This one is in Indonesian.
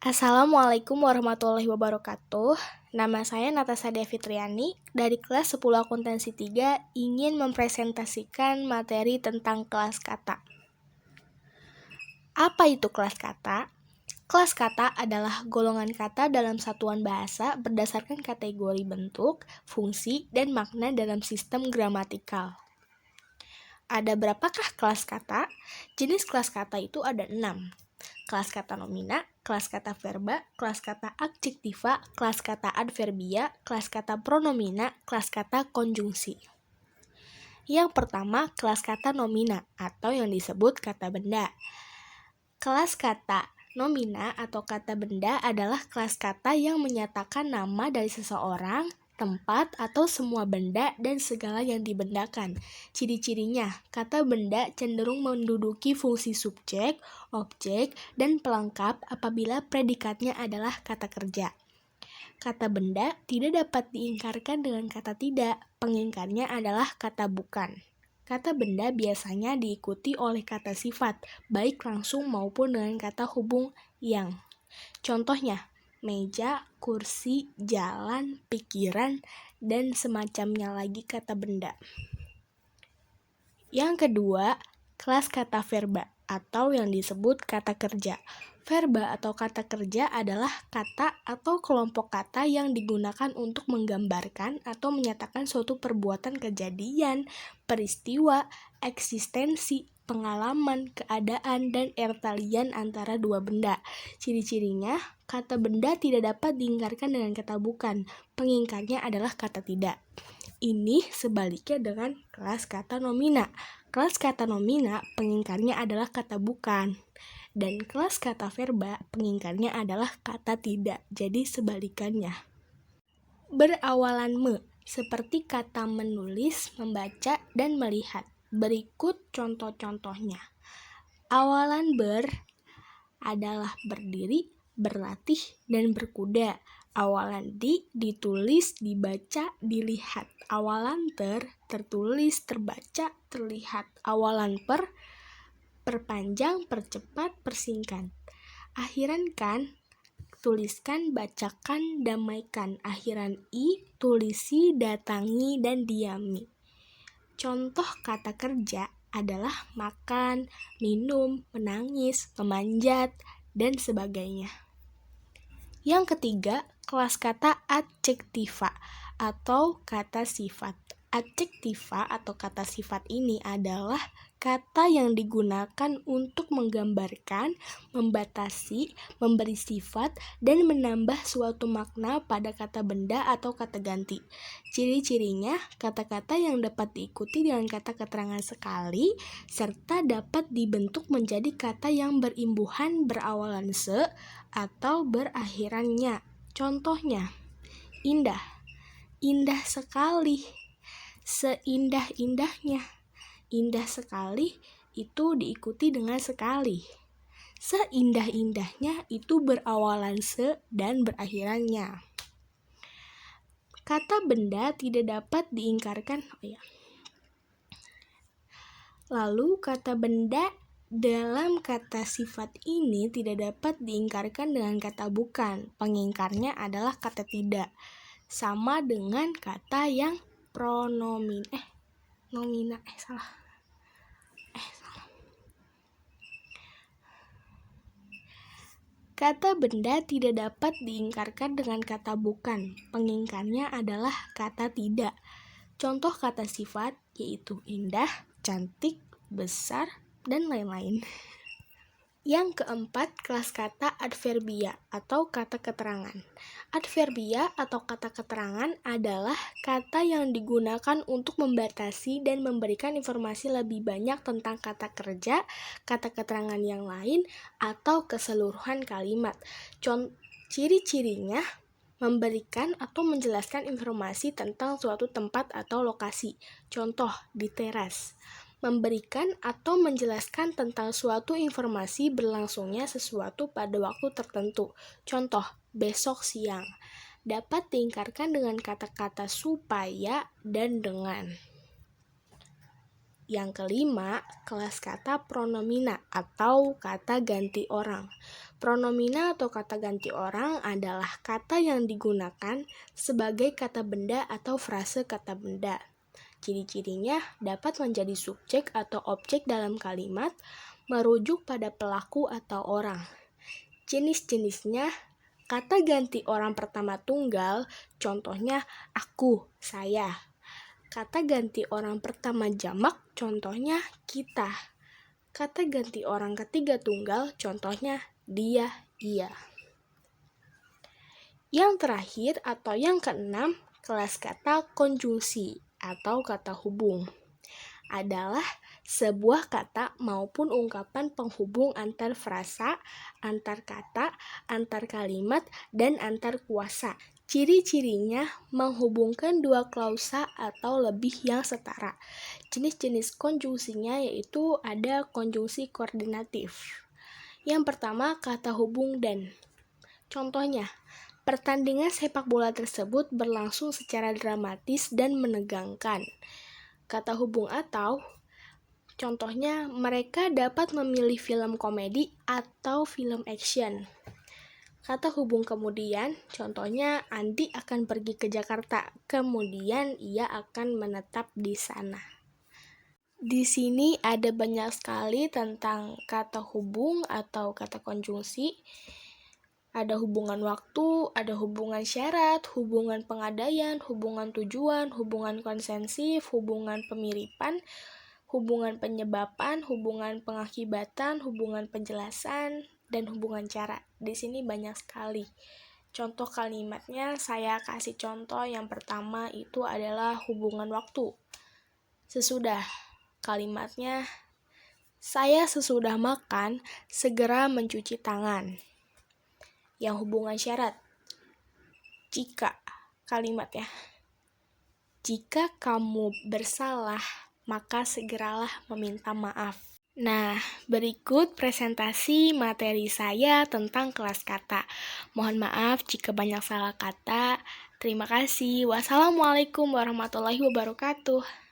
Assalamualaikum warahmatullahi wabarakatuh. Nama saya Natasha Devitriani dari kelas 10 akuntansi 3 ingin mempresentasikan materi tentang kelas kata. Apa itu kelas kata? Kelas kata adalah golongan kata dalam satuan bahasa berdasarkan kategori bentuk, fungsi, dan makna dalam sistem gramatikal. Ada berapakah kelas kata? Jenis kelas kata itu ada 6. Kelas kata nomina, kelas kata verba, kelas kata adjektiva, kelas kata adverbia, kelas kata pronomina, kelas kata konjungsi. Yang pertama, kelas kata nomina atau yang disebut kata benda. Kelas kata nomina atau kata benda adalah kelas kata yang menyatakan nama dari seseorang, tempat, atau semua benda dan segala yang dibendakan. Ciri-cirinya, kata benda cenderung menduduki fungsi subjek, objek, dan pelengkap apabila predikatnya adalah kata kerja. Kata benda tidak dapat diingkarkan dengan kata tidak, pengingkarnya adalah kata bukan. Kata benda biasanya diikuti oleh kata sifat, baik langsung maupun dengan kata hubung yang. Contohnya, meja, kursi, jalan, pikiran, dan semacamnya lagi kata benda. Yang kedua, kelas kata verba atau yang disebut kata kerja. Verba atau kata kerja adalah kata atau kelompok kata yang digunakan untuk menggambarkan atau menyatakan suatu perbuatan, kejadian, peristiwa, eksistensi, pengalaman, keadaan, dan ertalian antara dua benda. Ciri-cirinya, kata benda tidak dapat diingkarkan dengan kata bukan. Pengingkarnya adalah kata tidak. Ini sebaliknya dengan kelas kata nomina. Kelas kata nomina pengingkarnya adalah kata bukan. Dan kelas kata verba pengingkarnya adalah kata tidak. Jadi sebalikannya. Berawalan me, seperti kata menulis, membaca, dan melihat. Berikut contoh-contohnya. Awalan ber adalah berdiri, berlatih, dan berkuda. Awalan di, ditulis, dibaca, dilihat. Awalan tertulis, terbaca, terlihat. Awalan perpanjang, percepat, persingkat. Akhiran kan, tuliskan, bacakan, damaikan. Akhiran i, tulisi, datangi, dan diami. Contoh kata kerja adalah makan, minum, menangis, memanjat, dan sebagainya. Yang ketiga, kelas kata adjektiva atau kata sifat. Adjektiva atau kata sifat ini adalah kata yang digunakan untuk menggambarkan, membatasi, memberi sifat, dan menambah suatu makna pada kata benda atau kata ganti. Ciri-cirinya, kata-kata yang dapat diikuti dengan kata keterangan sekali, serta dapat dibentuk menjadi kata yang berimbuhan berawalan se atau berakhirannya. Contohnya, indah, indah sekali, seindah-indahnya. Indah sekali itu diikuti dengan sekali. Seindah-indahnya itu berawalan se dan berakhirannya. Kata benda tidak dapat diingkarkan. Lalu kata benda dalam kata sifat ini tidak dapat diingkarkan dengan kata bukan. Pengingkarnya adalah kata tidak. Sama dengan kata yang nomina. Kata benda tidak dapat diingkarkan dengan kata bukan. Pengingkarnya adalah kata tidak. Contoh kata sifat yaitu indah, cantik, besar, dan lain-lain. Yang keempat, kelas kata adverbia atau kata keterangan. Adverbia atau kata keterangan adalah kata yang digunakan untuk membatasi dan memberikan informasi lebih banyak tentang kata kerja, kata keterangan yang lain, atau keseluruhan kalimat. Ciri-cirinya memberikan atau menjelaskan informasi tentang suatu tempat atau lokasi. Contoh, di teras. Memberikan atau menjelaskan tentang suatu informasi berlangsungnya sesuatu pada waktu tertentu. Contoh, besok siang. Dapat diingkarkan dengan kata-kata supaya dan dengan. Yang kelima, kelas kata pronomina atau kata ganti orang. Pronomina atau kata ganti orang adalah kata yang digunakan sebagai kata benda atau frase kata benda. Ciri-cirinya dapat menjadi subjek atau objek dalam kalimat, merujuk pada pelaku atau orang. Jenis-jenisnya, kata ganti orang pertama tunggal, contohnya aku, saya. Kata ganti orang pertama jamak, contohnya kita. Kata ganti orang ketiga tunggal, contohnya dia, ia. Yang terakhir atau yang keenam, kelas kata konjungsi atau kata hubung. Adalah sebuah kata maupun ungkapan penghubung antar frasa, antar kata, antar kalimat, dan antar kuasa. Ciri-cirinya menghubungkan dua klausa atau lebih yang setara. Jenis-jenis konjungsinya yaitu ada konjungsi koordinatif. Yang pertama, kata hubung dan. Contohnya, pertandingan sepak bola tersebut berlangsung secara dramatis dan menegangkan. Kata hubung atau, contohnya mereka dapat memilih film komedi atau film action. Kata hubung kemudian, contohnya Andi akan pergi ke Jakarta, kemudian ia akan menetap di sana. Di sini ada banyak sekali tentang kata hubung atau kata konjungsi. Ada hubungan waktu, ada hubungan syarat, hubungan pengadaian, hubungan tujuan, hubungan konsensif, hubungan pemiripan, hubungan penyebaban, hubungan pengakibatan, hubungan penjelasan, dan hubungan cara. Di sini banyak sekali. Contoh kalimatnya saya kasih contoh yang pertama itu adalah hubungan waktu. Sesudah, kalimatnya saya sesudah makan segera mencuci tangan. Yang hubungan syarat, jika, kalimatnya jika kamu bersalah maka segeralah meminta maaf. Nah, berikut presentasi materi saya tentang kelas kata. Mohon maaf jika banyak salah kata. Terima kasih. Wassalamualaikum warahmatullahi wabarakatuh.